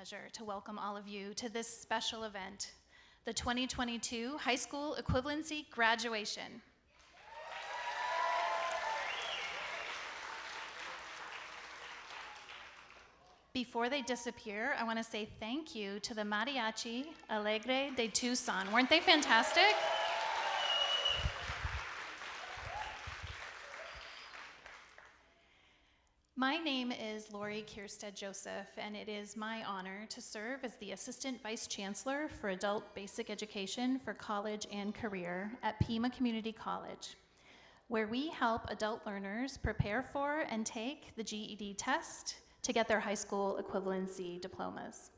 pleasure to welcome all of you to this special event, the 2022 High School Equivalency Graduation. Before they disappear, I want to say thank you to the Mariachi Alegre de Tucson. Weren't they fantastic? My name is Lori Kierstead Joseph, and it is my honor to serve as the Assistant Vice Chancellor for Adult Basic Education for College and Career at Pima Community College, where we help adult learners prepare for and take the GED test to get their high school equivalency diplomas.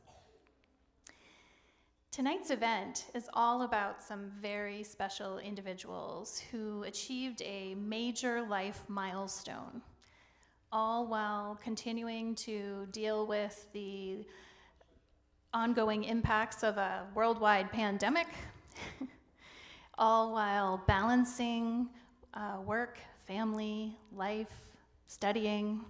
Tonight's event is all about some very special individuals who achieved a major life milestone, all while continuing to deal with the ongoing impacts of a worldwide pandemic, all while balancing work, family, life, studying.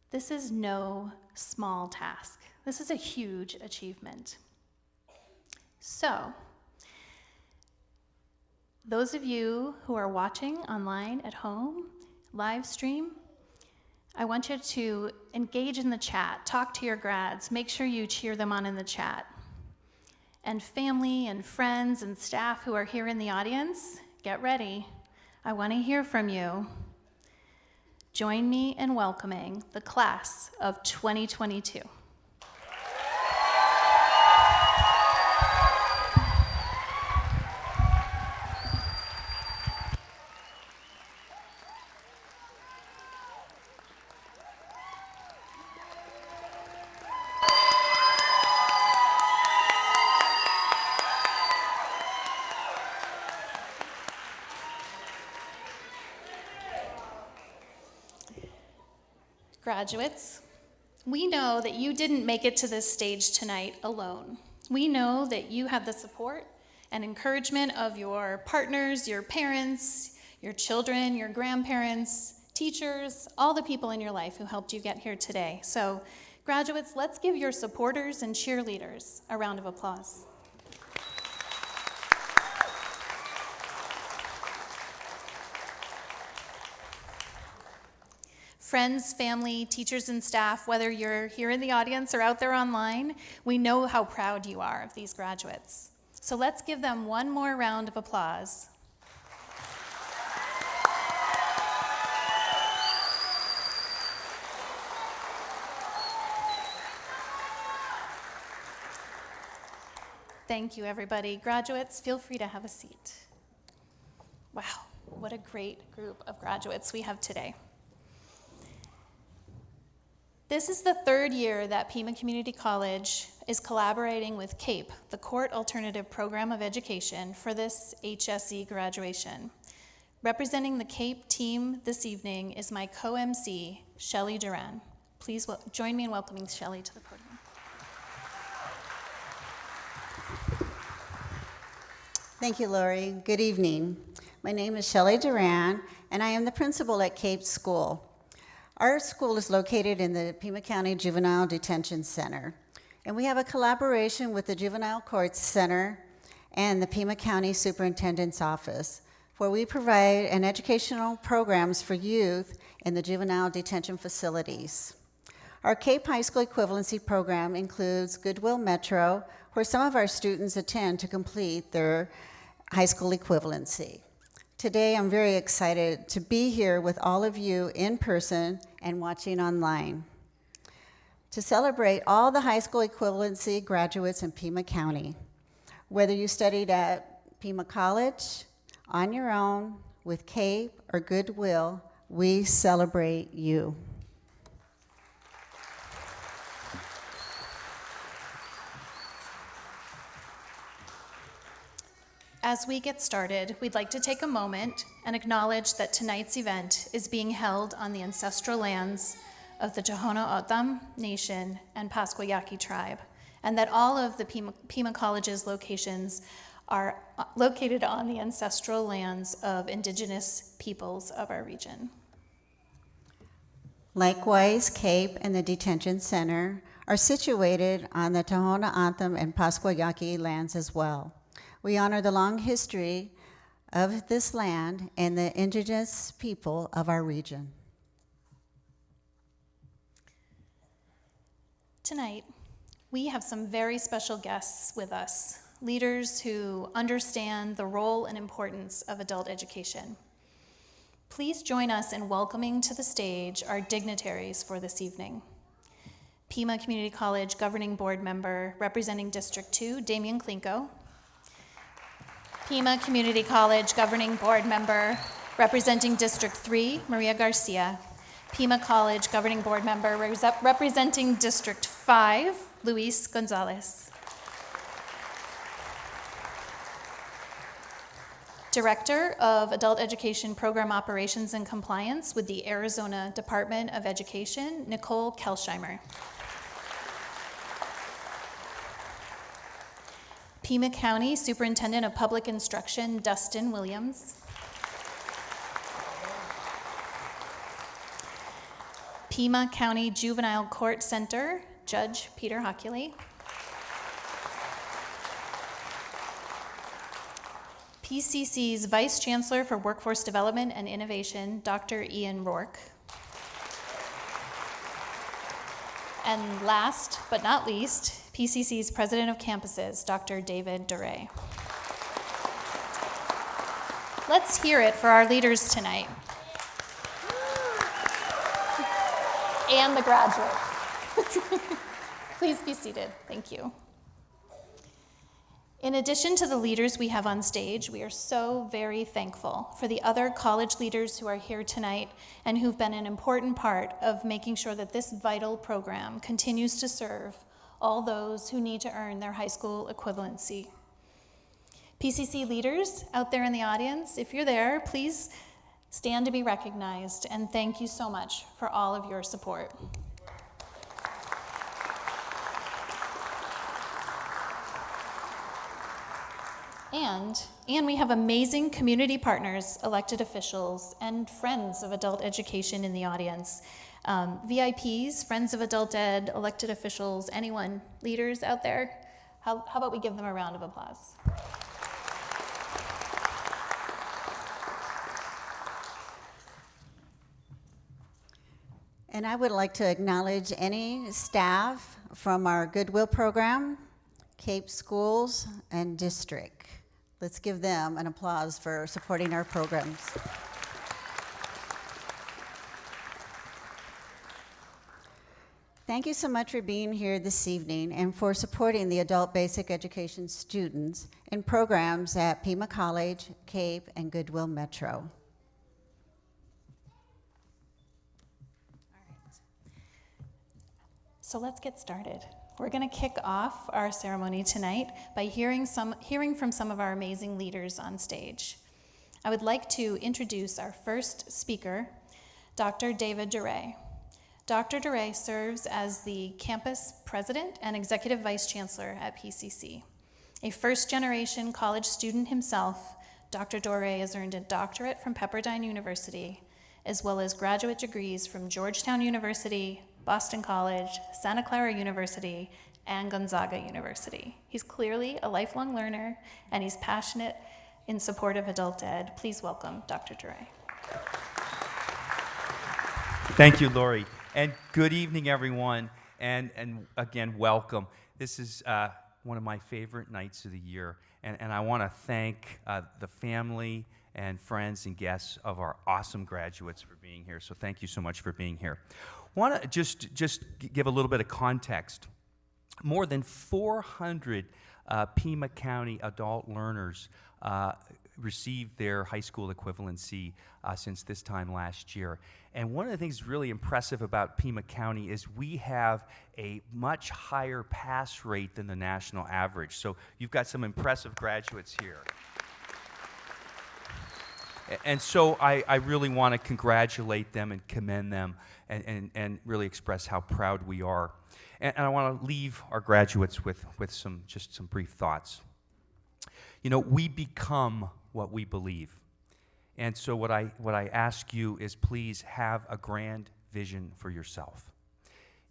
This is no small task. This is a huge achievement. So, those of you who are watching online at home, live stream, I want you to engage in the chat, talk to your grads, make sure you cheer them on in the chat. And family and friends and staff who are here in the audience, get ready. I want to hear from you. Join me in welcoming the class of 2022. Graduates, we know that you didn't make it to this stage tonight alone. We know that you have the support and encouragement of your partners, your parents, your children, your grandparents, teachers, all the people in your life who helped you get here today. So, graduates, let's give your supporters and cheerleaders a round of applause. Friends, family, teachers, and staff, whether you're here in the audience or out there online, we know how proud you are of these graduates. So let's give them one more round of applause. Thank you, everybody. Graduates, feel free to have a seat. Wow, what a great group of graduates we have today. This is the third year that Pima Community College is collaborating with CAPE, the Court Alternative Program of Education, for this HSE graduation. Representing the CAPE team this evening is my co-MC, Shelly Duran. Please join me in welcoming Shelly to the podium. Thank you, Lori. Good evening. My name is Shelly Duran, and I am the principal at CAPE School. Our school is located in the Pima County Juvenile Detention Center, and we have a collaboration with the Juvenile Courts Center and the Pima County Superintendent's Office, where we provide an educational programs for youth in the juvenile detention facilities. Our Cape High School Equivalency Program includes Goodwill Metro, where some of our students attend to complete their high school equivalency. Today, I'm very excited to be here with all of you in person and watching online to celebrate all the high school equivalency graduates in Pima County. Whether you studied at Pima College, on your own, with CAPE, or Goodwill, we celebrate you. As we get started, we'd like to take a moment and acknowledge that tonight's event is being held on the ancestral lands of the Tohono O'odham Nation and Pasquayaqui tribe, and that all of the Pima College's locations are located on the ancestral lands of indigenous peoples of our region. Likewise, CAPE and the Detention Center are situated on the Tohono O'odham and Pascua Yaqui lands as well. We honor the long history of this land and the indigenous people of our region. Tonight, we have some very special guests with us, leaders who understand the role and importance of adult education. Please join us in welcoming to the stage our dignitaries for this evening. Pima Community College Governing Board Member representing District 2, Damian Klinko. Pima Community College Governing Board Member representing District 3, Maria Garcia. Pima College Governing Board Member representing District 5, Luis Gonzalez. Director of Adult Education Program Operations and Compliance with the Arizona Department of Education, Nicole Kelsheimer. Pima County Superintendent of Public Instruction, Dustin Williams. Pima County Juvenile Court Center, Judge Peter Hockley. PCC's Vice Chancellor for Workforce Development and Innovation, Dr. Ian Rourke. And last but not least, PCC's President of Campuses, Dr. David Duray. Let's hear it for our leaders tonight. And the graduates. Please be seated. Thank you. In addition to the leaders we have on stage, we are so very thankful for the other college leaders who are here tonight and who've been an important part of making sure that this vital program continues to serve all those who need to earn their high school equivalency. PCC leaders out there in the audience, if you're there, please stand to be recognized, and thank you so much for all of your support. And we have amazing community partners, elected officials, and friends of adult education in the audience. VIPs, friends of adult ed, elected officials, anyone, leaders out there, how about we give them a round of applause? And I would like to acknowledge any staff from our Goodwill program, Cape Schools, and District. Let's give them an applause for supporting our programs. Thank you so much for being here this evening and for supporting the adult basic education students in programs at Pima College, Cape, and Goodwill Metro. So let's get started. We're going to kick off our ceremony tonight by hearing from some of our amazing leaders on stage. I would like to introduce our first speaker, Dr. David Duray. Dr. Duray serves as the campus president and executive vice chancellor at PCC. A first-generation college student himself, Dr. Duray has earned a doctorate from Pepperdine University, as well as graduate degrees from Georgetown University, Boston College, Santa Clara University, and Gonzaga University. He's clearly a lifelong learner, and he's passionate in support of adult ed. Please welcome Dr. Duray. Thank you, Lori, and good evening, everyone, and again, welcome. This is one of my favorite nights of the year, and I want to thank the family and friends and guests of our awesome graduates for being here, so thank you so much for being here. I want to just give a little bit of context. More than 400 Pima County adult learners received their high school equivalency since this time last year. And one of the things really impressive about Pima County is we have a much higher pass rate than the national average. So you've got some impressive graduates here. And so I really want to congratulate them and commend them and really express how proud we are. And I want to leave our graduates with some brief thoughts. You know, we become what we believe. And so what I ask you is please have a grand vision for yourself.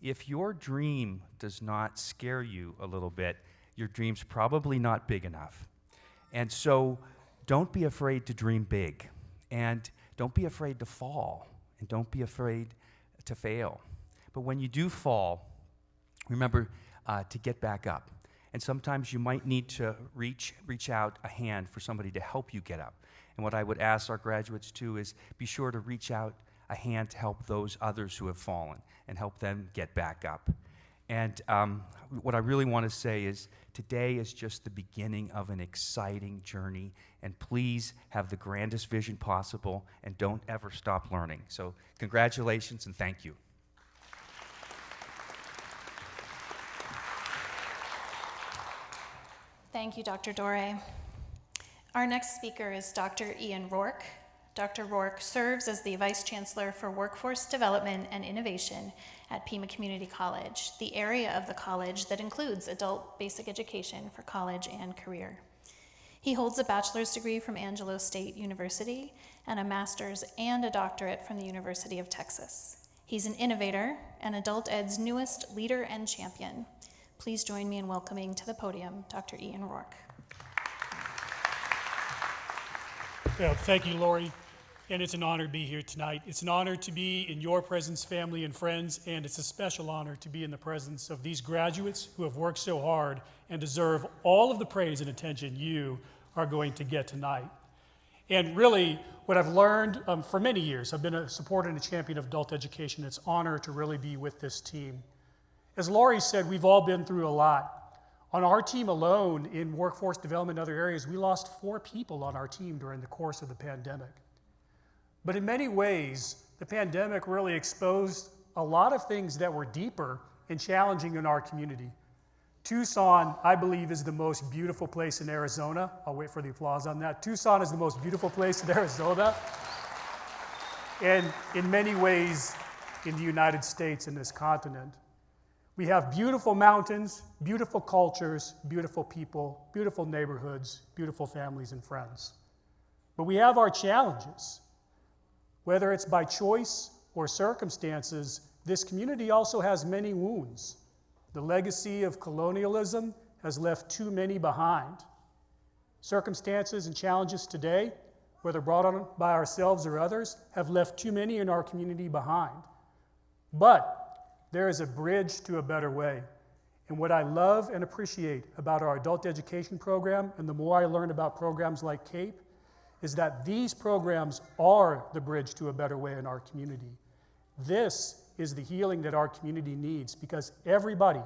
if your dream does not scare you a little bit, your dream's probably not big enough. And so don't be afraid to dream big, and don't be afraid to fall, and don't be afraid to fail. But when you do fall, remember to get back up. And sometimes you might need to reach out a hand for somebody to help you get up. And what I would ask our graduates too is be sure to reach out a hand to help those others who have fallen and help them get back up. And what I really want to say is today is just the beginning of an exciting journey, and please have the grandest vision possible and don't ever stop learning. So congratulations and thank you. Thank you, Dr. Dore. Our next speaker is Dr. Ian Rourke. Dr. Rourke serves as the Vice Chancellor for Workforce Development and Innovation at Pima Community College, the area of the college that includes adult basic education for college and career. He holds a bachelor's degree from Angelo State University and a master's and a doctorate from the University of Texas. He's an innovator and Adult Ed's newest leader and champion. Please join me in welcoming to the podium Dr. Ian Rourke. Yeah, thank you, Lori. And it's an honor to be here tonight. It's an honor to be in your presence, family and friends, and it's a special honor to be in the presence of these graduates who have worked so hard and deserve all of the praise and attention you are going to get tonight. And really, what I've learned for many years, I've been a supporter and a champion of adult education. It's an honor to really be with this team. As Lori said, we've all been through a lot. On our team alone, in workforce development and other areas, we lost 4 people on our team during the course of the pandemic. But in many ways, the pandemic really exposed a lot of things that were deeper and challenging in our community. Tucson, I believe, is the most beautiful place in Arizona. I'll wait for the applause on that. Tucson is the most beautiful place in Arizona. And in many ways, in the United States and this continent. We have beautiful mountains, beautiful cultures, beautiful people, beautiful neighborhoods, beautiful families and friends. But we have our challenges. Whether it's by choice or circumstances, this community also has many wounds. The legacy of colonialism has left too many behind. Circumstances and challenges today, whether brought on by ourselves or others, have left too many in our community behind. But there is a bridge to a better way. And what I love and appreciate about our adult education program, and the more I learn about programs like CAPE, is that these programs are the bridge to a better way in our community. This is the healing that our community needs, because everybody,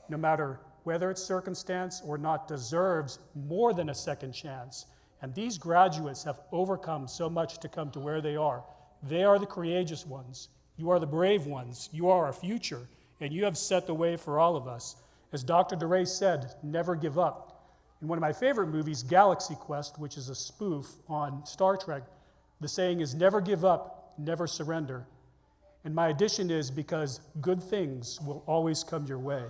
no matter whether it's circumstance or not, deserves more than a second chance. And these graduates have overcome so much to come to where they are. They are the courageous ones. You are the brave ones. You are our future, and you have set the way for all of us. As Dr. DeRay said, never give up. In one of my favorite movies, Galaxy Quest, which is a spoof on Star Trek, the saying is never give up, never surrender. And my addition is because good things will always come your way.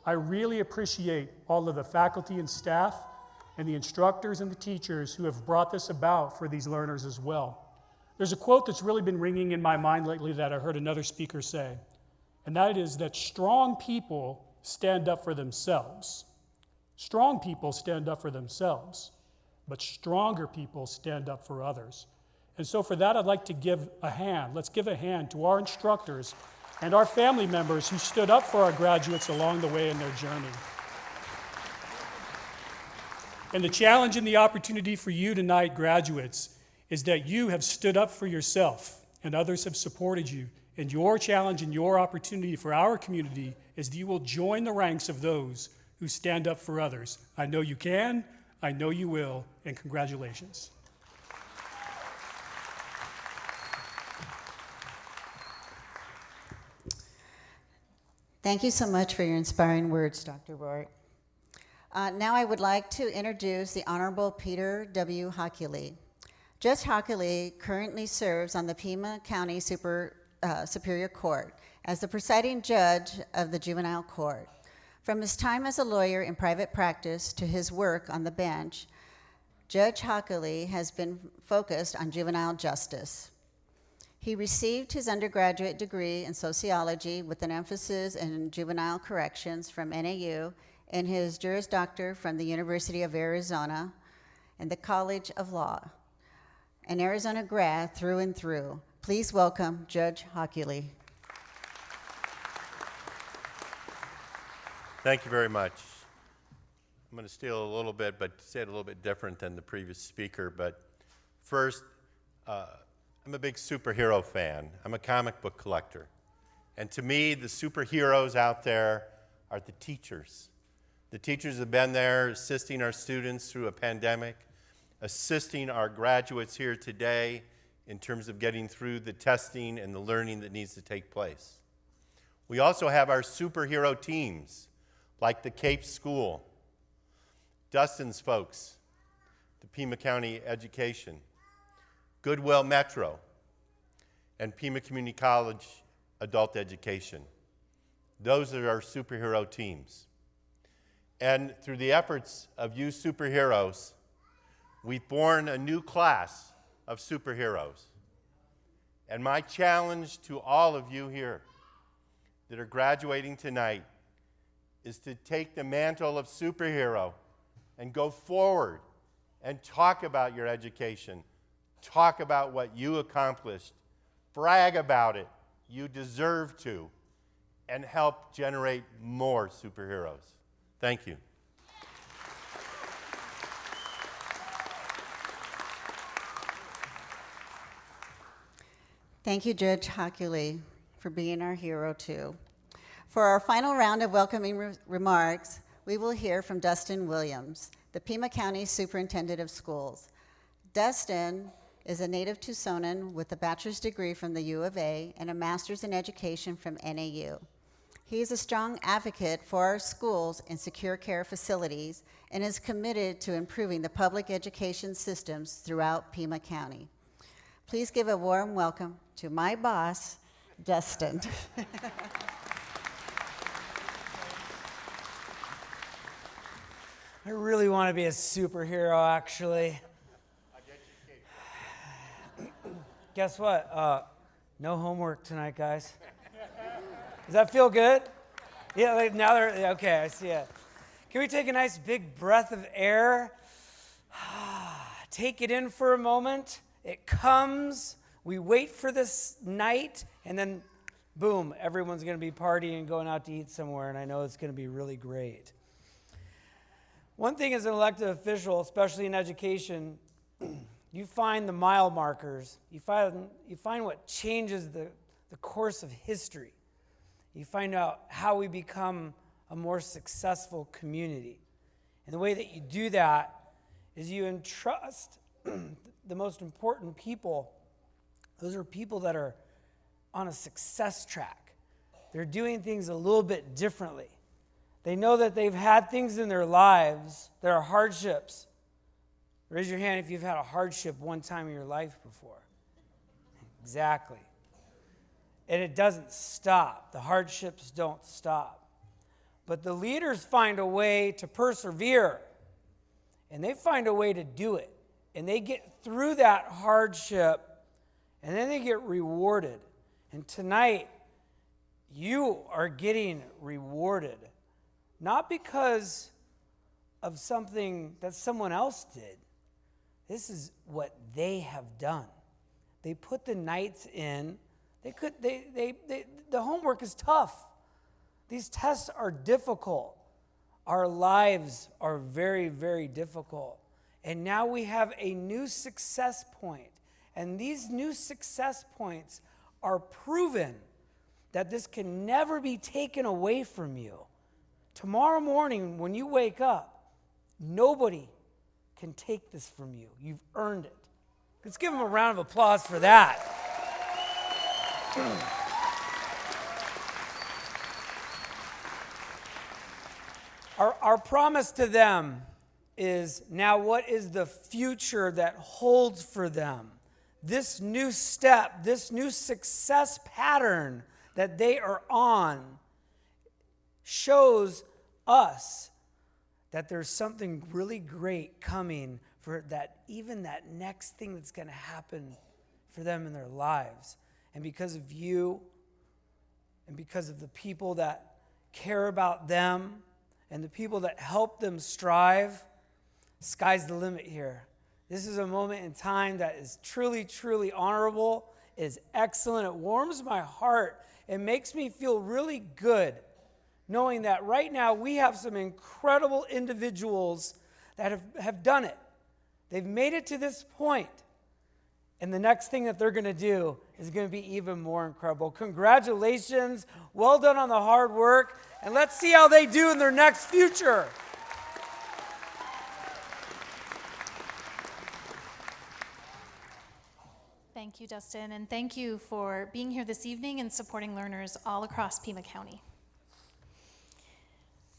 I really appreciate all of the faculty and staff and the instructors and the teachers who have brought this about for these learners as well. There's a quote that's really been ringing in my mind lately that I heard another speaker say, and that is that strong people stand up for themselves. Strong people stand up for themselves, but stronger people stand up for others. And so for that, I'd like to give a hand. Let's give a hand to our instructors and our family members who stood up for our graduates along the way in their journey. And the challenge and the opportunity for you tonight, graduates, is that you have stood up for yourself and others have supported you. And your challenge and your opportunity for our community is that you will join the ranks of those who stand up for others. I know you can, I know you will, and congratulations. Thank you so much for your inspiring words, Dr. Rourke. Now I would like to introduce the Honorable Peter W. Hockley. Judge Hockley currently serves on the Pima County Superior Court as the presiding judge of the juvenile court. From his time as a lawyer in private practice to his work on the bench, Judge Hockley has been focused on juvenile justice. He received his undergraduate degree in sociology with an emphasis in juvenile corrections from NAU and his Juris Doctor from the University of Arizona and the College of Law. An Arizona grad through and through. Please welcome Judge Hockley. Thank you very much. I'm going to steal a little bit, but say it a little bit different than the previous speaker. But first, I'm a big superhero fan. I'm a comic book collector. And to me, the superheroes out there are the teachers. The teachers have been there assisting our students through a pandemic, assisting our graduates here today in terms of getting through the testing and the learning that needs to take place. We also have our superhero teams, like the Cape School, Dustin's folks, the Pima County Education, Goodwill Metro, and Pima Community College Adult Education. Those are our superhero teams. And through the efforts of you superheroes, we've born a new class of superheroes. And my challenge to all of you here that are graduating tonight is to take the mantle of superhero and go forward and talk about your education, talk about what you accomplished, brag about it, you deserve to, and help generate more superheroes. Thank you. Thank you, Judge Hockley, for being our hero, too. For our final round of welcoming remarks, we will hear from Dustin Williams, the Pima County Superintendent of Schools. Dustin is a native Tucsonan with a bachelor's degree from the U of A and a master's in education from NAU. He is a strong advocate for our schools and secure care facilities and is committed to improving the public education systems throughout Pima County. Please give a warm welcome to my boss, Dustin. I really want to be a superhero, actually. Guess what? No homework tonight, guys. Does that feel good? Yeah, like now they're, okay, I see it. Can we take a nice big breath of air? Take it in for a moment. It comes. We wait for this night, and then boom, everyone's going to be partying and going out to eat somewhere, and I know it's going to be really great. One thing as an elected official, especially in education, you find the mile markers. You find what changes the course of history. You find out how we become a more successful community. And the way that you do that is you entrust the most important people. Those are people that are on a success track. They're doing things a little bit differently. They know that they've had things in their lives that are hardships. Raise your hand if you've had a hardship one time in your life before. Exactly. And it doesn't stop. The hardships don't stop. But the leaders find a way to persevere, and they find a way to do it. And they get through that hardship, and then they get rewarded. And tonight, you are getting rewarded. Not because of something that someone else did. This is what they have done. They put the nights in. The homework is tough. These tests are difficult. Our lives are very, very difficult. And now we have a new success point. And these new success points are proven that this can never be taken away from you. Tomorrow morning, when you wake up, nobody can take this from you. You've earned it. Let's give them a round of applause for that. Our promise to them is now what is the future that holds for them? This new step, this new success pattern that they are on shows us that there's something really great coming for that, even that next thing that's going to happen for them in their lives. and because of you, and because of the people that care about them, and the people that help them strive, sky's the limit here. This is a moment in time that is truly, truly honorable. It is excellent. It warms my heart. It makes me feel really good knowing that right now we have some incredible individuals that have done it. They've made it to this point. And the next thing that they're going to do is going to be even more incredible. Congratulations. Well done on the hard work. And let's see how they do in their next future. Thank you, Dustin, and thank you for being here this evening and supporting learners all across Pima County.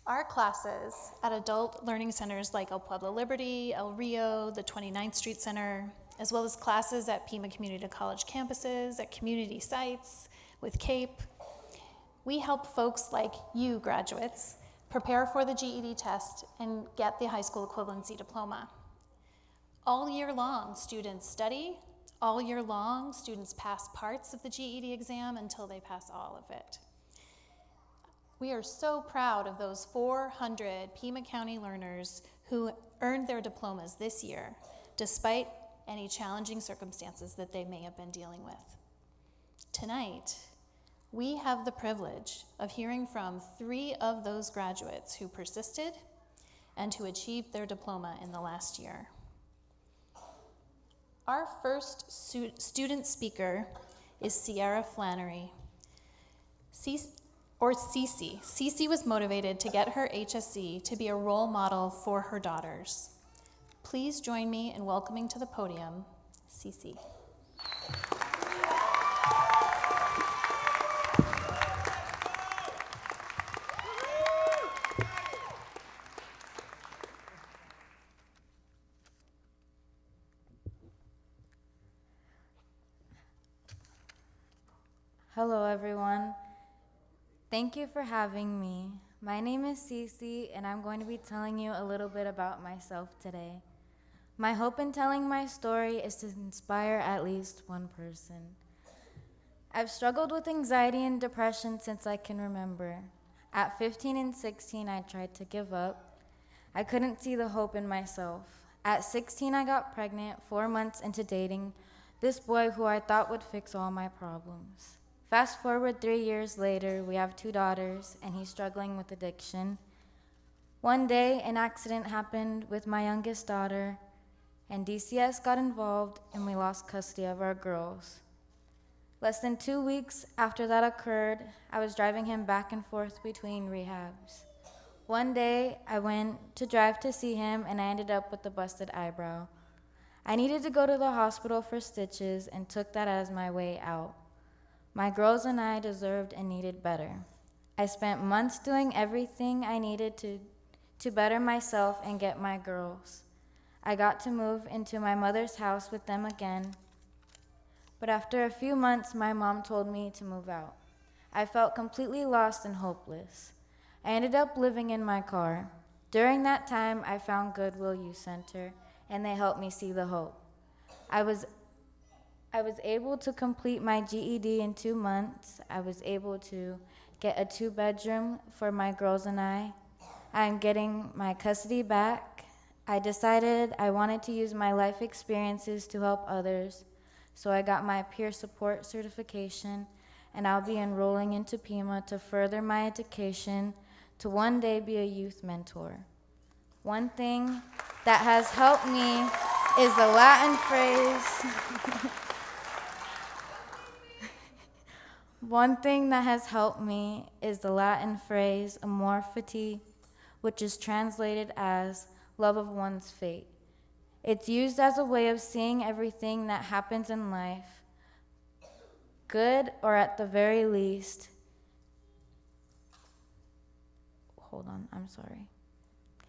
Our classes at adult learning centers like El Pueblo Liberty, El Rio, the 29th Street Center, as well as classes at Pima Community College campuses, at community sites, with CAPE, we help folks like you graduates prepare for the GED test and get the high school equivalency diploma. All year long, students study. All year long, students pass parts of the GED exam until they pass all of it. We are so proud of those 400 Pima County learners who earned their diplomas this year, despite any challenging circumstances that they may have been dealing with. Tonight, we have the privilege of hearing from 3 of those graduates who persisted and who achieved their diploma in the last year. Our first student speaker is Sierra Flannery, or Cece. Cece was motivated to get her HSE to be a role model for her daughters. Please join me in welcoming to the podium, Cece. Hello, everyone. Thank you for having me. My name is Cece, and I'm going to be telling you a little bit about myself today. My hope in telling my story is to inspire at least one person. I've struggled with anxiety and depression since I can remember. At 15 and 16, I tried to give up. I couldn't see the hope in myself. At 16, I got pregnant 4 months into dating this boy who I thought would fix all my problems. Fast forward 3 years later, we have 2 daughters, and he's struggling with addiction. One day, an accident happened with my youngest daughter, and DCS got involved, and we lost custody of our girls. Less than 2 weeks after that occurred, I was driving him back and forth between rehabs. One day, I went to drive to see him, and I ended up with a busted eyebrow. I needed to go to the hospital for stitches and took that as my way out. My girls and I deserved and needed better. I spent months doing everything I needed to better myself and get my girls. I got to move into my mother's house with them again, but after a few months, my mom told me to move out. I felt completely lost and hopeless. I ended up living in my car. During that time, I found Goodwill Youth Center, and they helped me see the hope. I was able to complete my GED in 2 months. I was able to get a 2-bedroom for my girls and I. I'm getting my custody back. I decided I wanted to use my life experiences to help others, so I got my peer support certification, and I'll be enrolling into Pima to further my education to one day be a youth mentor. One thing that has helped me is the Latin phrase. One thing that has helped me is the Latin phrase amor fati, which is translated as love of one's fate. It's used as a way of seeing everything that happens in life, good or at the very least.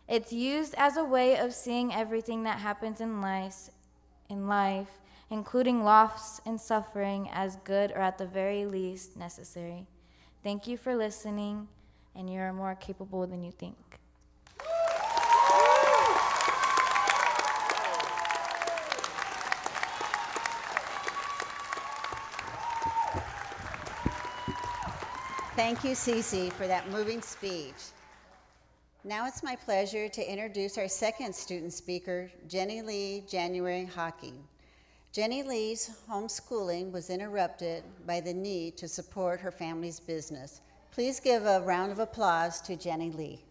It's used as a way of seeing everything that happens in life, including loss and suffering, as good or at the very least necessary. Thank you for listening, and you're more capable than you think. Thank you, Cece, for that moving speech. Now it's my pleasure to introduce our second student speaker, Jenny Lee January Hawking. Jenny Lee's homeschooling was interrupted by the need to support her family's business. Please give a round of applause to Jenny Lee.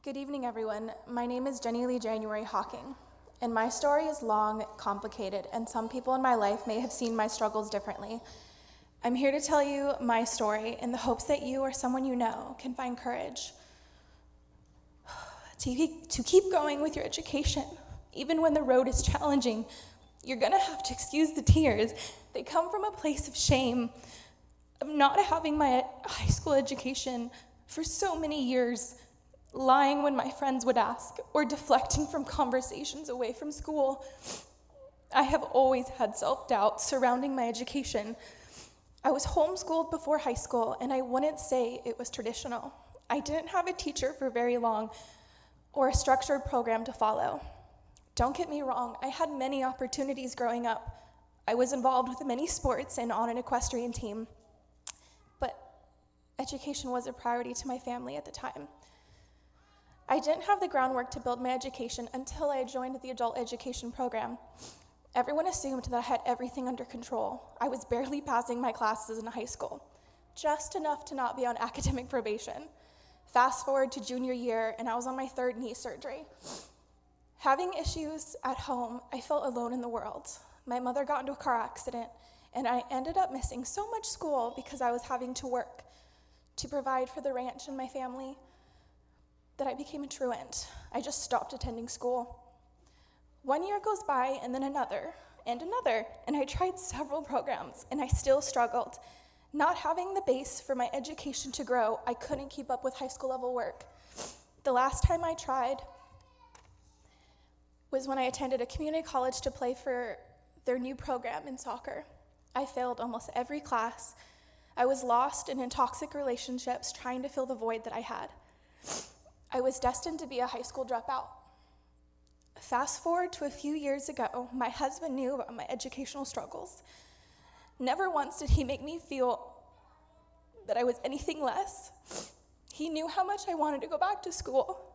Good evening, everyone. My name is Jenny Lee January Hawking, and my story is long, complicated, and some people in my life may have seen my struggles differently. I'm here to tell you my story in the hopes that you or someone you know can find courage to keep going with your education. Even when the road is challenging, you're gonna have to excuse the tears. They come from a place of shame, of not having my high school education for so many years, lying when my friends would ask, or deflecting from conversations away from school. I have always had self-doubt surrounding my education. I was homeschooled before high school, and I wouldn't say it was traditional. I didn't have a teacher for very long, or a structured program to follow. Don't get me wrong, I had many opportunities growing up. I was involved with many sports and on an equestrian team, but education was a priority to my family at the time. I didn't have the groundwork to build my education until I joined the adult education program. Everyone assumed that I had everything under control. I was barely passing my classes in high school, just enough to not be on academic probation. Fast forward to junior year, and I was on my third knee surgery. Having issues at home, I felt alone in the world. My mother got into a car accident, and I ended up missing so much school because I was having to work to provide for the ranch and my family, that I became a truant. I just stopped attending school. 1 year goes by, and then another, and another, and I tried several programs, and I still struggled. Not having the base for my education to grow, I couldn't keep up with high school level work. The last time I tried was when I attended a community college to play for their new program in soccer. I failed almost every class. I was lost and in toxic relationships trying to fill the void that I had. I was destined to be a high school dropout. Fast forward to a few years ago, my husband knew about my educational struggles. Never once did he make me feel that I was anything less. He knew how much I wanted to go back to school.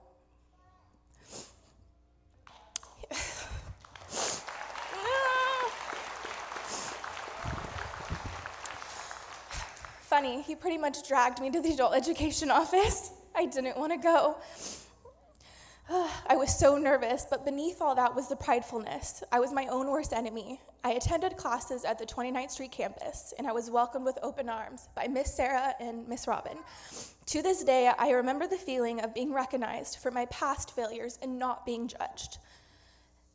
Funny, he pretty much dragged me to the adult education office. I didn't want to go. I was so nervous, but beneath all that was the pridefulness. I was my own worst enemy. I attended classes at the 29th Street campus, and I was welcomed with open arms by Miss Sarah and Miss Robin. To this day, I remember the feeling of being recognized for my past failures and not being judged.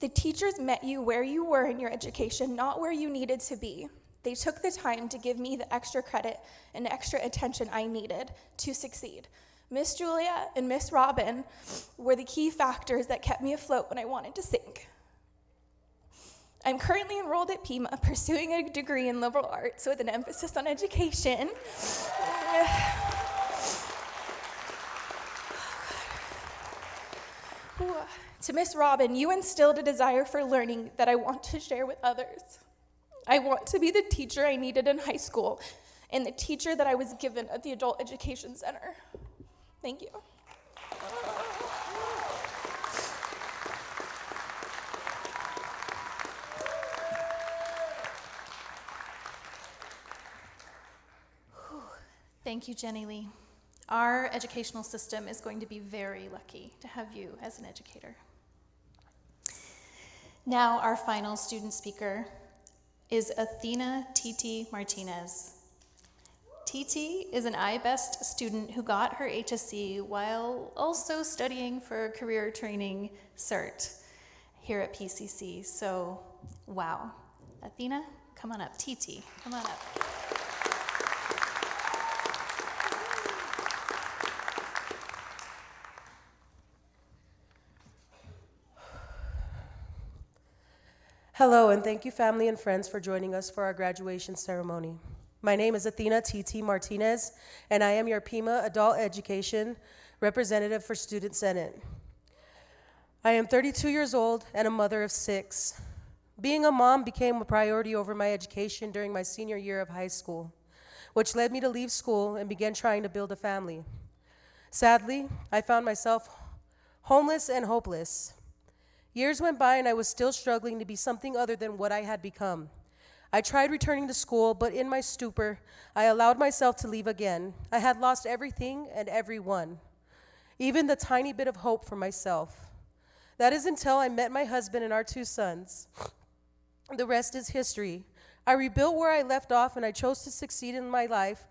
The teachers met you where you were in your education, not where you needed to be. They took the time to give me the extra credit and extra attention I needed to succeed. Miss Julia and Miss Robin were the key factors that kept me afloat when I wanted to sink. I'm currently enrolled at Pima, pursuing a degree in liberal arts with an emphasis on education. To Miss Robin, you instilled a desire for learning that I want to share with others. I want to be the teacher I needed in high school and the teacher that I was given at the Adult Education Center. Thank you. Thank you, Jenny Lee. Our educational system is going to be very lucky to have you as an educator. Now, our final student speaker is Athena Titi Martinez. Titi is an iBest student who got her HSE while also studying for a career training cert here at PCC. So, wow. Athena, come on up. Titi, come on up. Hello, and thank you, family and friends, for joining us for our graduation ceremony. My name is Athena Titi Martinez, and I am your Pima Adult Education Representative for Student Senate. I am 32 years old and a mother of 6. Being a mom became a priority over my education during my senior year of high school, which led me to leave school and begin trying to build a family. Sadly, I found myself homeless and hopeless. Years went by and I was still struggling to be something other than what I had become. I tried returning to school, but in my stupor, I allowed myself to leave again. I had lost everything and everyone, even the tiny bit of hope for myself. That is until I met my husband and our 2 sons. The rest is history. I rebuilt where I left off, and I chose to succeed in my life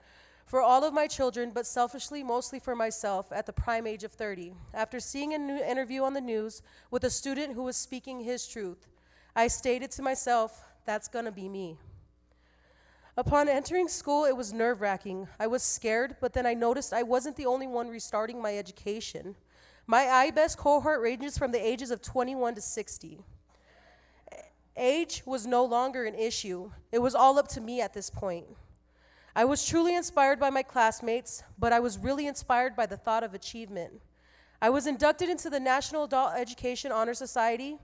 for all of my children, but selfishly, mostly for myself, at the prime age of 30. After seeing an interview on the news with a student who was speaking his truth, I stated to myself, that's gonna be me. Upon entering school, it was nerve-wracking. I was scared, but then I noticed I wasn't the only one restarting my education. My IBEST cohort ranges from the ages of 21 to 60. Age was no longer an issue. It was all up to me at this point. I was truly inspired by my classmates, but I was really inspired by the thought of achievement. I was inducted into the National Adult Education Honor Society,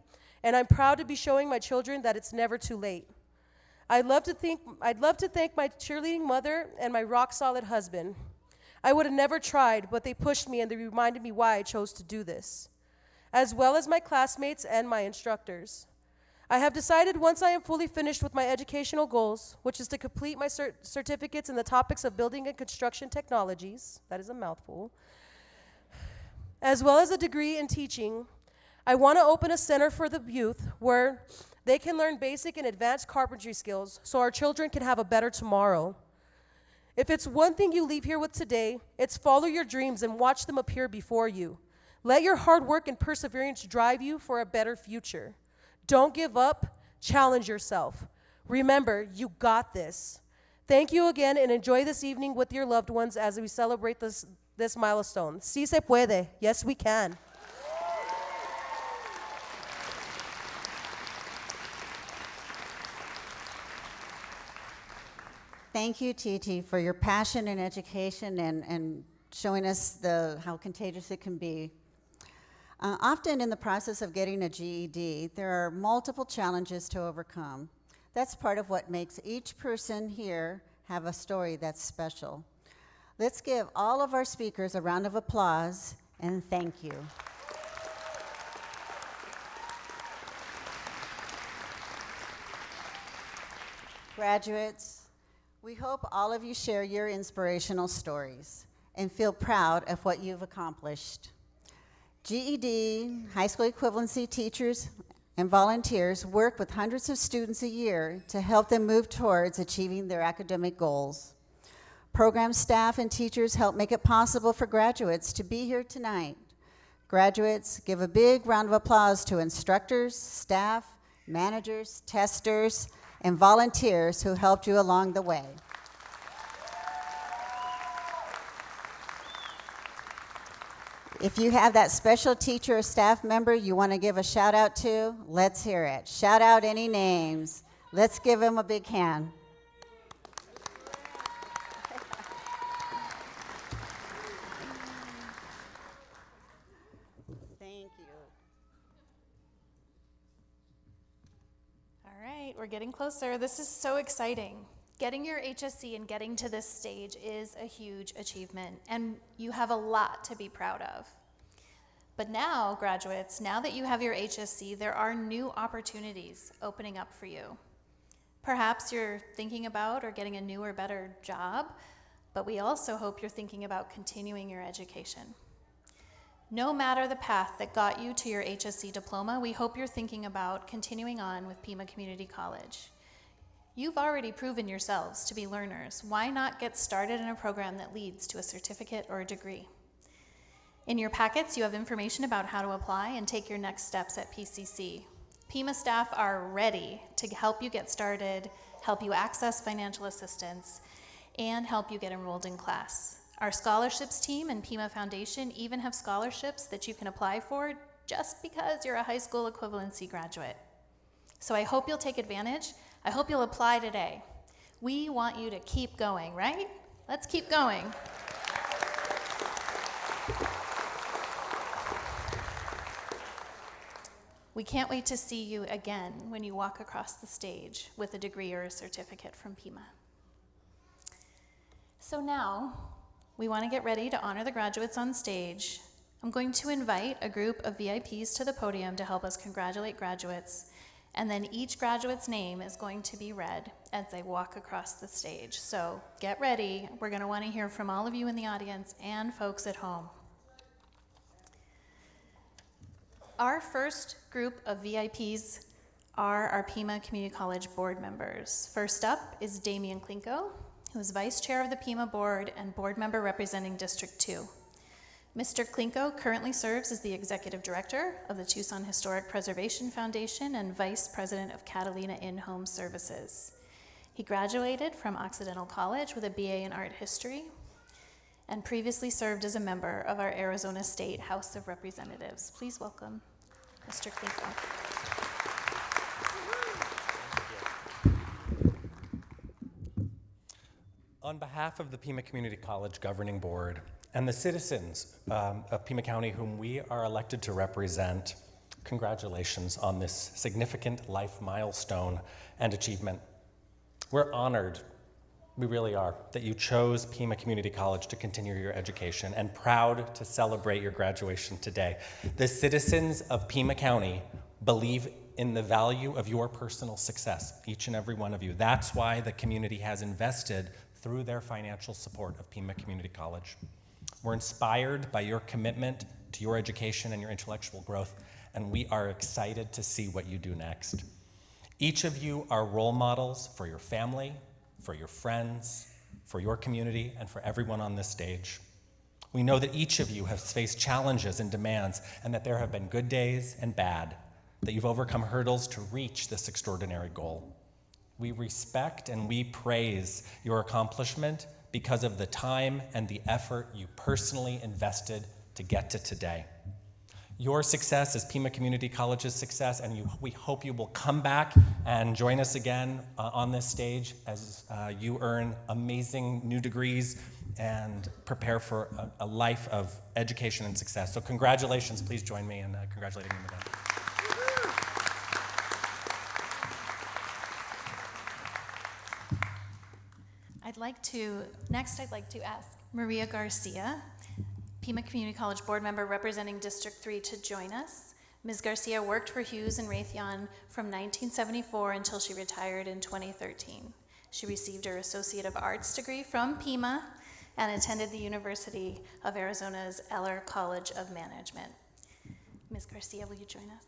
and I'm proud to be showing my children that it's never too late. I'd love to thank my cheerleading mother and my rock-solid husband. I would have never tried, but they pushed me and they reminded me why I chose to do this, as well as my classmates and my instructors. I have decided once I am fully finished with my educational goals, which is to complete my certificates in the topics of building and construction technologies, that is a mouthful, as well as a degree in teaching, I want to open a center for the youth where they can learn basic and advanced carpentry skills so our children can have a better tomorrow. If it's one thing you leave here with today, it's follow your dreams and watch them appear before you. Let your hard work and perseverance drive you for a better future. Don't give up, challenge yourself. Remember, you got this. Thank you again and enjoy this evening with your loved ones as we celebrate this milestone. Sí se puede. Yes, we can. Thank you, Titi, for your passion in education and showing us how contagious it can be. Often in the process of getting a GED, there are multiple challenges to overcome. That's part of what makes each person here have a story that's special. Let's give all of our speakers a round of applause and thank you. Graduates, we hope all of you share your inspirational stories and feel proud of what you've accomplished. GED, high school equivalency teachers, and volunteers work with hundreds of students a year to help them move towards achieving their academic goals. Program staff and teachers help make it possible for graduates to be here tonight. Graduates, give a big round of applause to instructors, staff, managers, testers, and volunteers who helped you along the way. If you have that special teacher or staff member you want to give a shout out to, let's hear it. Shout out any names. Let's give them a big hand. Thank you. All right, we're getting closer. This is so exciting. Getting your HSE and getting to this stage is a huge achievement, and you have a lot to be proud of. But now, graduates, now that you have your HSE, there are new opportunities opening up for you. Perhaps you're thinking about or getting a new or better job, but we also hope you're thinking about continuing your education. No matter the path that got you to your HSE diploma, we hope you're thinking about continuing on with Pima Community College. You've already proven yourselves to be learners. Why not get started in a program that leads to a certificate or a degree? In your packets, you have information about how to apply and take your next steps at PCC. Pima staff are ready to help you get started, help you access financial assistance, and help you get enrolled in class. Our scholarships team and Pima Foundation even have scholarships that you can apply for just because you're a high school equivalency graduate. So I hope you'll take advantage. I hope you'll apply today. We want you to keep going, right? Let's keep going. We can't wait to see you again when you walk across the stage with a degree or a certificate from Pima. So now, we want to get ready to honor the graduates on stage. I'm going to invite a group of VIPs to the podium to help us congratulate graduates, and then each graduate's name is going to be read as they walk across the stage. So get ready. We're going to want to hear from all of you in the audience and folks at home. Our first group of VIPs are our Pima Community College board members. First up is Damian Klinko, who is Vice Chair of the Pima Board and board member representing District 2. Mr. Klinko currently serves as the Executive Director of the Tucson Historic Preservation Foundation and Vice President of Catalina In-Home Services. He graduated from Occidental College with a BA in Art History and previously served as a member of our Arizona State House of Representatives. Please welcome Mr. Klinko. On behalf of the Pima Community College Governing Board and the citizens of Pima County whom we are elected to represent, congratulations on this significant life milestone and achievement. We're honored, we really are, that you chose Pima Community College to continue your education and proud to celebrate your graduation today. The citizens of Pima County believe in the value of your personal success, each and every one of you. That's why the community has invested through their financial support of Pima Community College. We're inspired by your commitment to your education and your intellectual growth, and we are excited to see what you do next. Each of you are role models for your family, for your friends, for your community, and for everyone on this stage. We know that each of you has faced challenges and demands, and that there have been good days and bad, that you've overcome hurdles to reach this extraordinary goal. We respect and we praise your accomplishment because of the time and the effort you personally invested to get to today. Your success is Pima Community College's success, and we hope you will come back and join us again on this stage as you earn amazing new degrees and prepare for a life of education and success. So congratulations, please join me in congratulating them again. Next I'd like to ask Maria Garcia, Pima Community College board member representing District 3, to join us. Ms. Garcia worked for Hughes and Raytheon from 1974 until she retired in 2013. She received her Associate of Arts degree from Pima and attended the University of Arizona's Eller College of Management. Ms. Garcia, will you join us?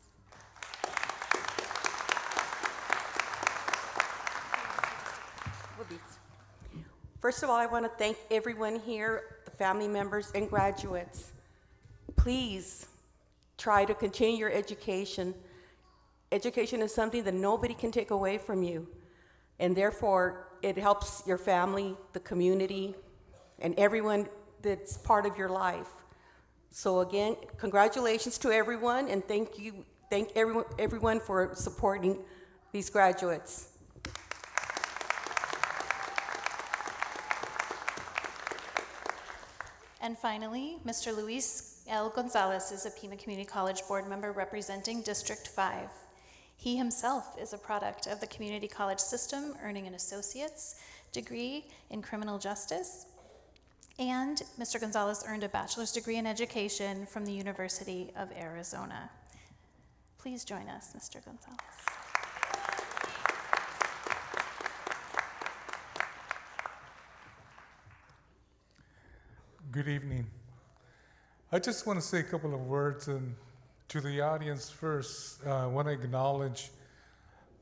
First of all, I want to thank everyone here, the family members and graduates. Please try to continue your education. Education is something that nobody can take away from you, and therefore it helps your family, the community, and everyone that's part of your life. So again, congratulations to everyone, and thank everyone for supporting these graduates. And finally, Mr. Luis L. Gonzalez is a Pima Community College board member representing District 5. He himself is a product of the community college system, earning an associate's degree in criminal justice. And Mr. Gonzalez earned a bachelor's degree in education from the University of Arizona. Please join us, Mr. Gonzalez. Good evening. I just want to say a couple of words to the audience first. I want to acknowledge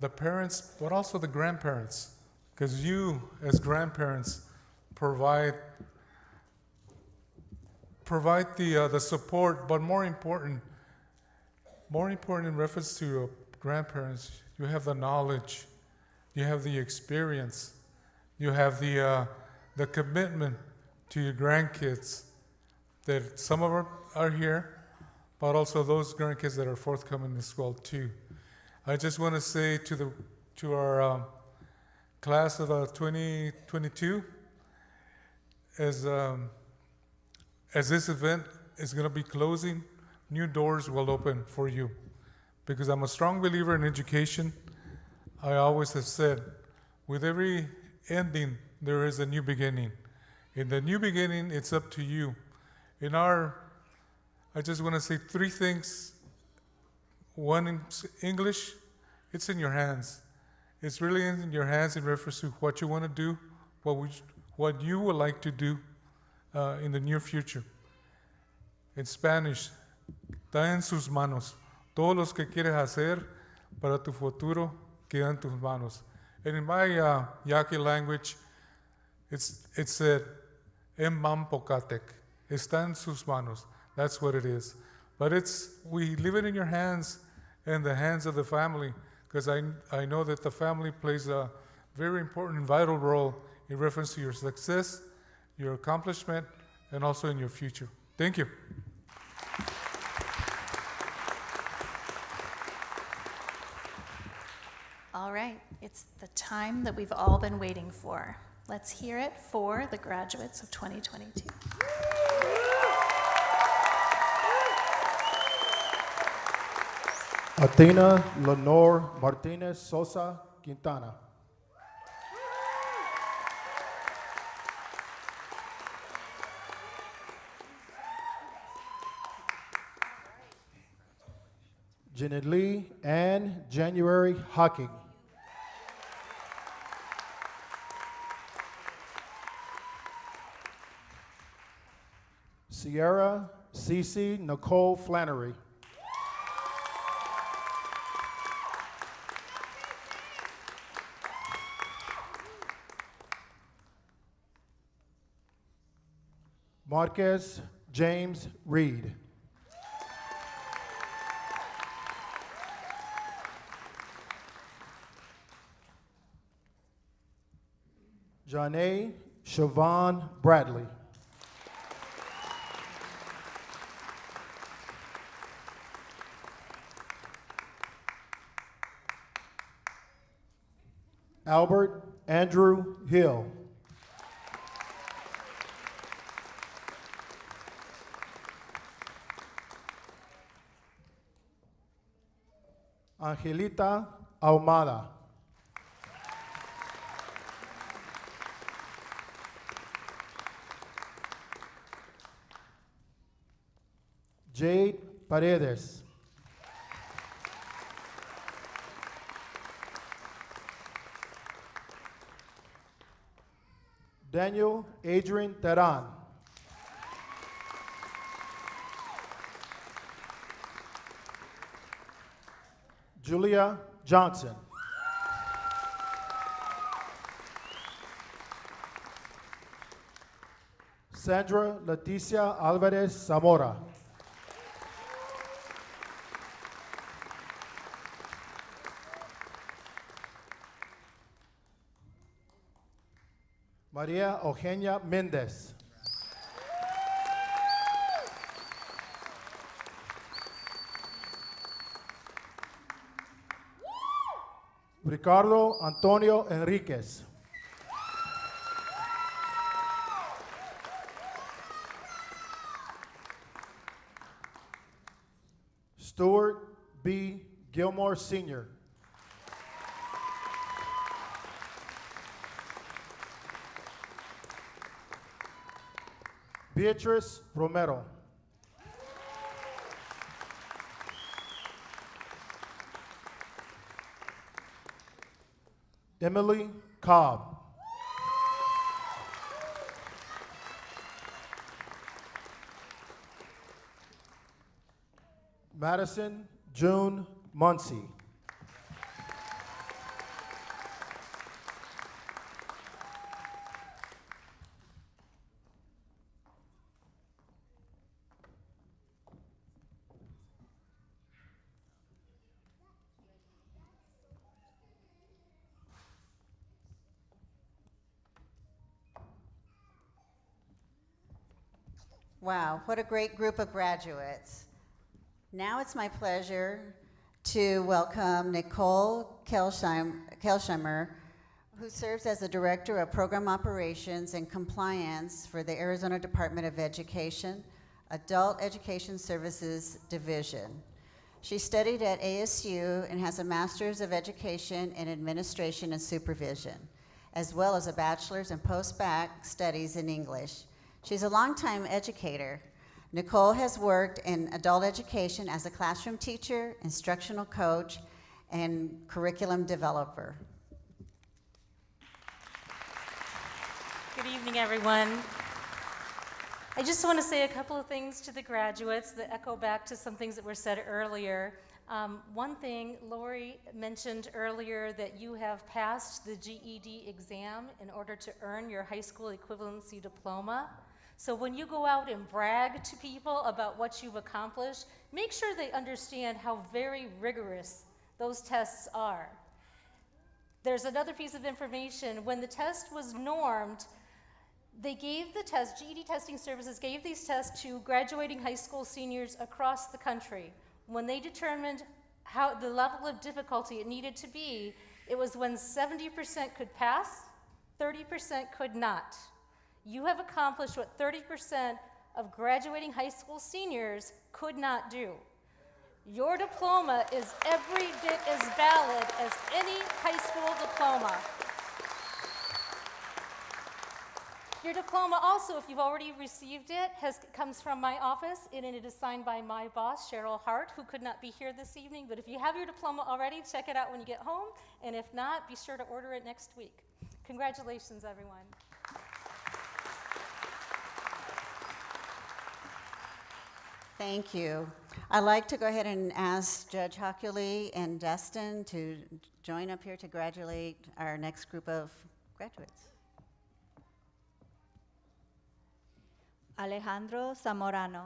the parents, but also the grandparents, because you, as grandparents, provide the support, but more important in reference to grandparents, you have the knowledge, you have the experience, you have the commitment to your grandkids, that some of them are here, but also those grandkids that are forthcoming as well too. I just want to say to our class of 2022, as this event is going to be closing, new doors will open for you. because I'm a strong believer in education. I always have said, with every ending, there is a new beginning. In the new beginning, it's up to you. I just want to say three things. One in English, it's in your hands. It's really in your hands in reference to what you want to do, what you would like to do in the near future. In Spanish, está en sus manos. Todos los que quieres hacer para tu futuro queda en tus manos. And in my Yaqui language, it said, en mampocatek, está en sus manos. That's what it is. But we leave it in your hands and the hands of the family, because I know that the family plays a very important and vital role in reference to your success, your accomplishment, and also in your future. Thank you. All right, it's the time that we've all been waiting for. Let's hear it for the graduates of 2022. Athena Lenore Martinez Sosa Quintana. Janet Lee Ann January Hocking. Sierra Cece Nicole Flannery. Marquez James Reed. Janae Siobhan Bradley. Albert Andrew Hill. Angelita Ahumada. Jade Paredes. Daniel Adrian Teran. Julia Johnson. Sandra Leticia Alvarez Zamora. Maria Eugenia Mendez. Ricardo Antonio Enriquez. Stuart B. Gilmore Sr. Beatrice Romero. Emily Cobb. Madison June Muncie. Wow, what a great group of graduates. Now it's my pleasure to welcome Nicole Kelsheimer, who serves as the Director of Program Operations and Compliance for the Arizona Department of Education, Adult Education Services Division. She studied at ASU and has a Master's of Education in Administration and Supervision, as well as a bachelor's and post-bac studies in English. She's a longtime educator. Nicole has worked in adult education as a classroom teacher, instructional coach, and curriculum developer. Good evening, everyone. I just want to say a couple of things to the graduates that echo back to some things that were said earlier. One thing, Lori mentioned earlier that you have passed the GED exam in order to earn your high school equivalency diploma. So when you go out and brag to people about what you've accomplished, make sure they understand how very rigorous those tests are. There's another piece of information. When the test was normed, they gave the test, GED Testing Services gave these tests to graduating high school seniors across the country. When they determined how the level of difficulty it needed to be, it was when 70% could pass, 30% could not. You have accomplished what 30% of graduating high school seniors could not do. Your diploma is every bit as valid as any high school diploma. Your diploma also, if you've already received it, comes from my office, and it is signed by my boss, Cheryl Hart, who could not be here this evening. But if you have your diploma already, check it out when you get home, and if not, be sure to order it next week. Congratulations, everyone. Thank you. I'd like to go ahead and ask Judge Hockley and Dustin to join up here to congratulate our next group of graduates. Alejandro Zamorano.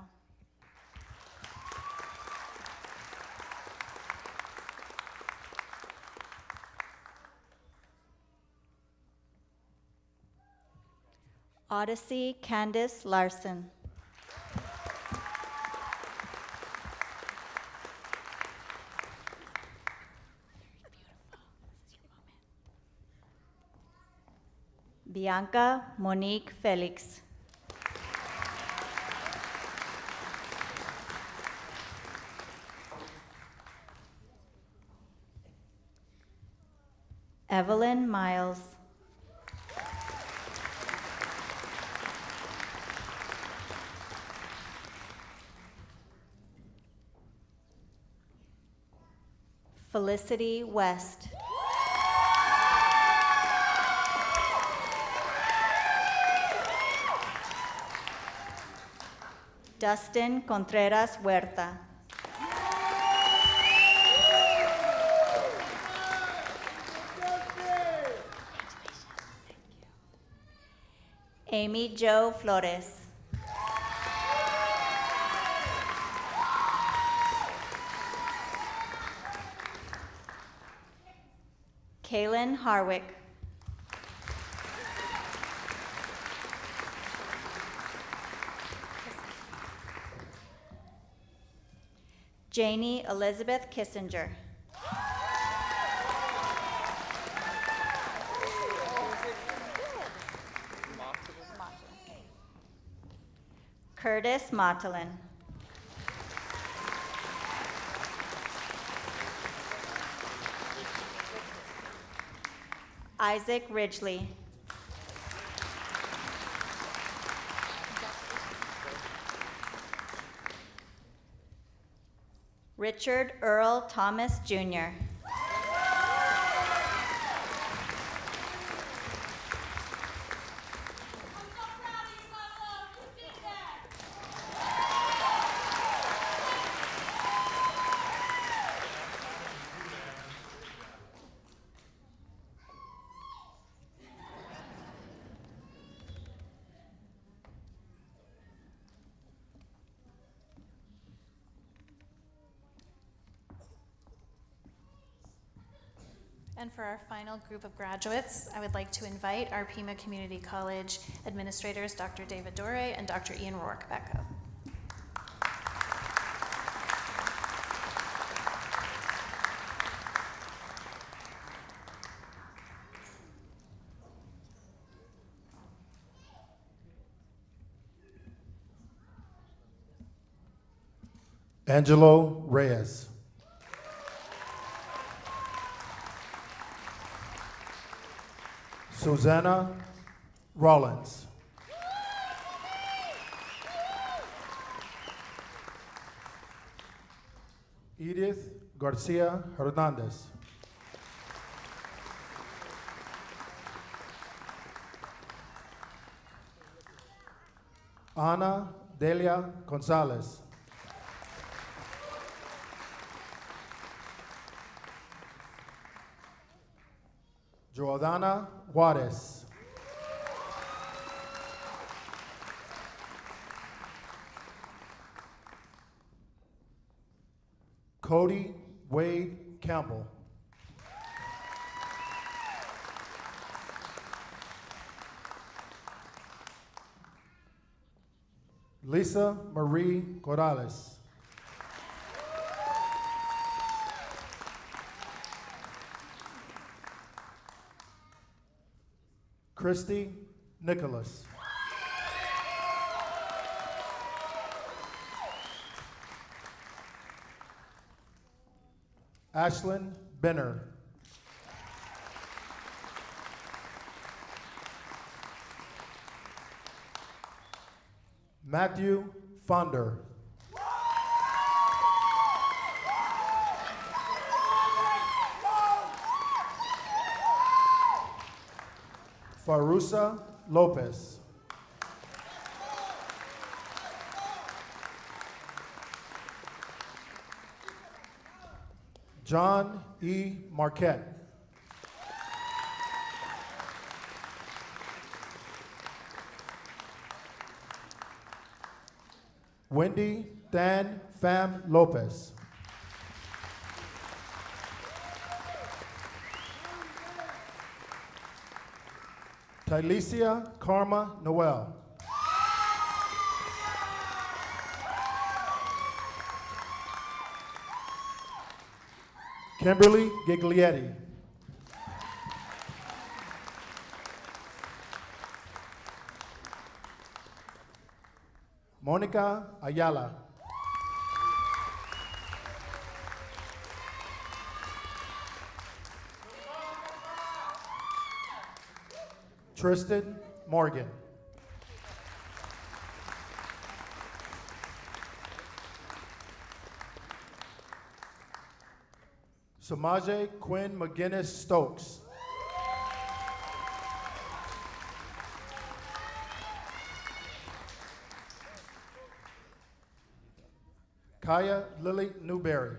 Odyssey Candice Larson. Bianca Monique Felix. Evelyn Miles. Felicity West. Dustin Contreras Huerta. Amy Jo Flores. Kaylin Harwick. Janie Elizabeth Kissinger. Curtis Motlin. Isaac Ridgely. Richard Earl Thomas, Jr. And for our final group of graduates, I would like to invite our Pima Community College administrators, Dr. David Dore and Dr. Ian Rourke, back up. Angelo Reyes. Susanna Rollins. Edith Garcia Hernandez. Ana Delia Gonzalez. Jordana Juarez. Cody Wade Campbell. Lisa Marie Corrales. Christy Nicholas. Ashlyn Benner. Matthew Fonder. Farusa Lopez. John E. Marquette. Wendy Dan Pham Lopez. Tylesia Karma Noel. Kimberly Giglietti. Monica Ayala. Tristan Morgan. Samaje Quinn McGinnis Stokes. Kaya Lily Newberry.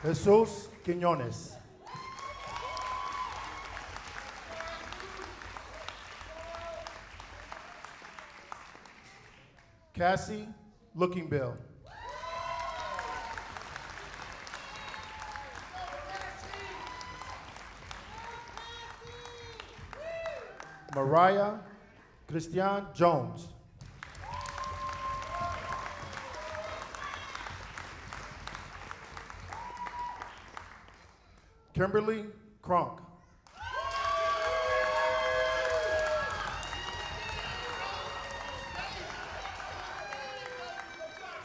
Jesus Quiñones. Cassie Looking Bill. Mariah Christian Jones. Kimberly Kronk.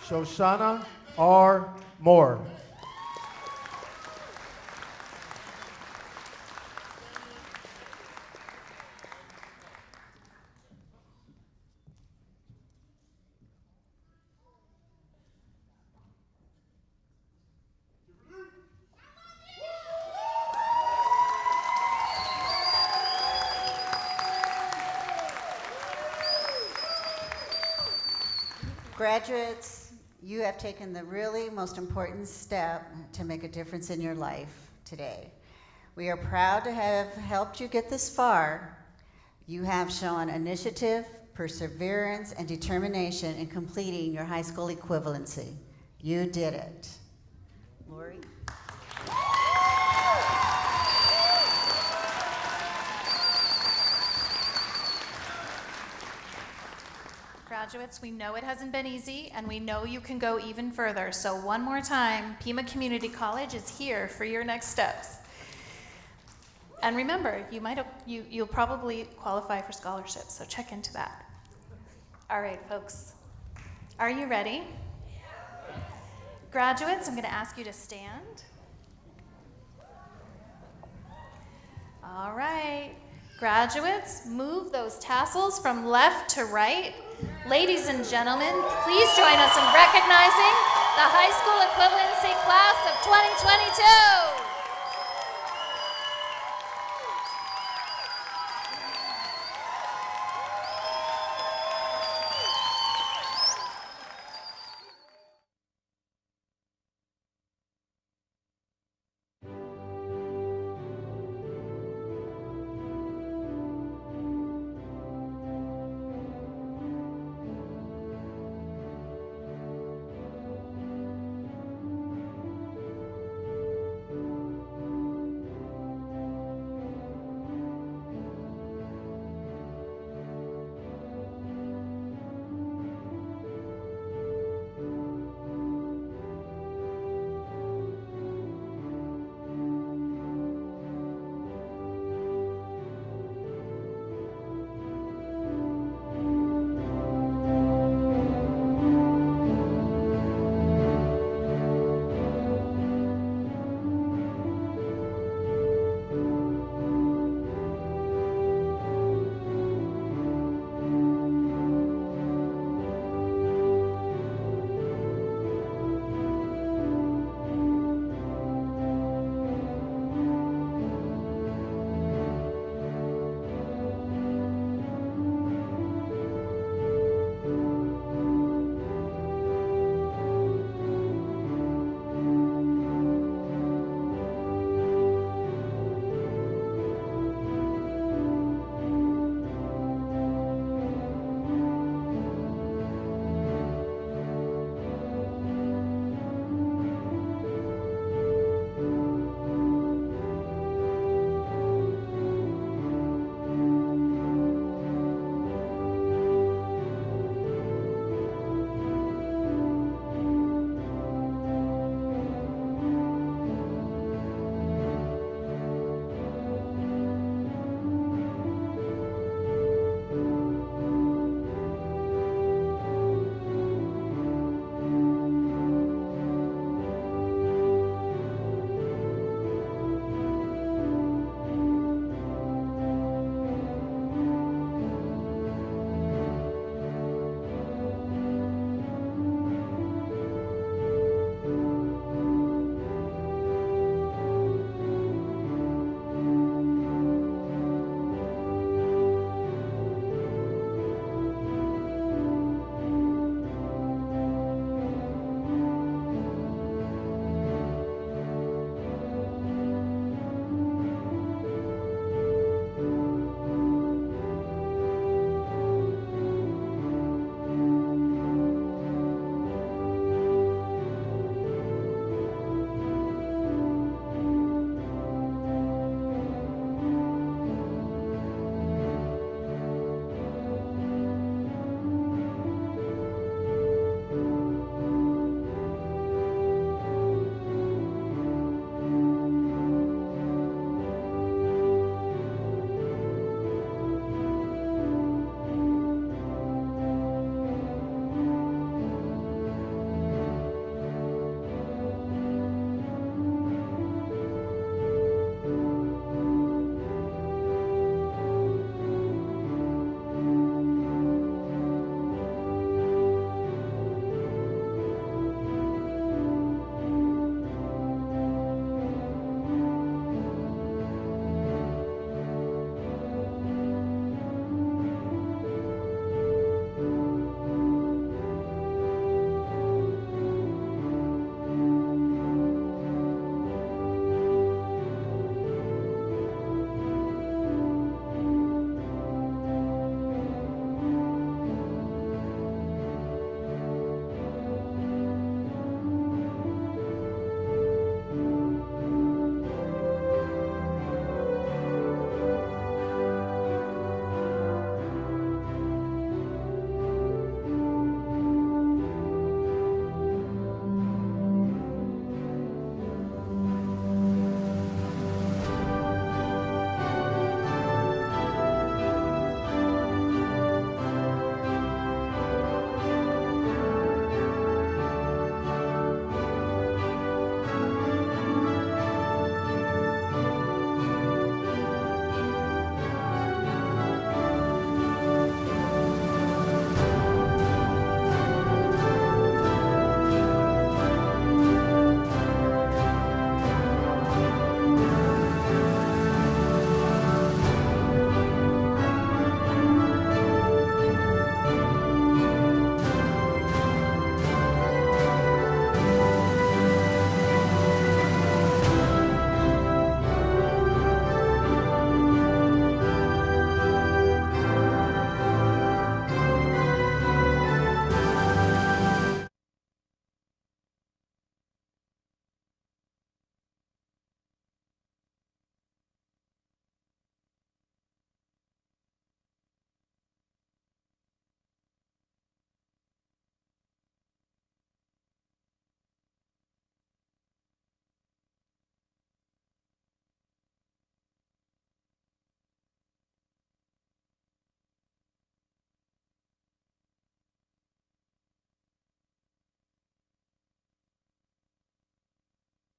Shoshana R. Moore. Graduates, you have taken the really most important step to make a difference in your life today. We are proud to have helped you get this far. You have shown initiative, perseverance, and determination in completing your high school equivalency. You did it. Lori? Graduates, we know it hasn't been easy, and we know you can go even further. So one more time, Pima Community College is here for your next steps. And remember, you'll probably qualify for scholarships, so check into that. All right, folks, are you ready? Graduates, I'm going to ask you to stand. All right. Graduates, move those tassels from left to right. Ladies and gentlemen, please join us in recognizing the high school equivalency class of 2022.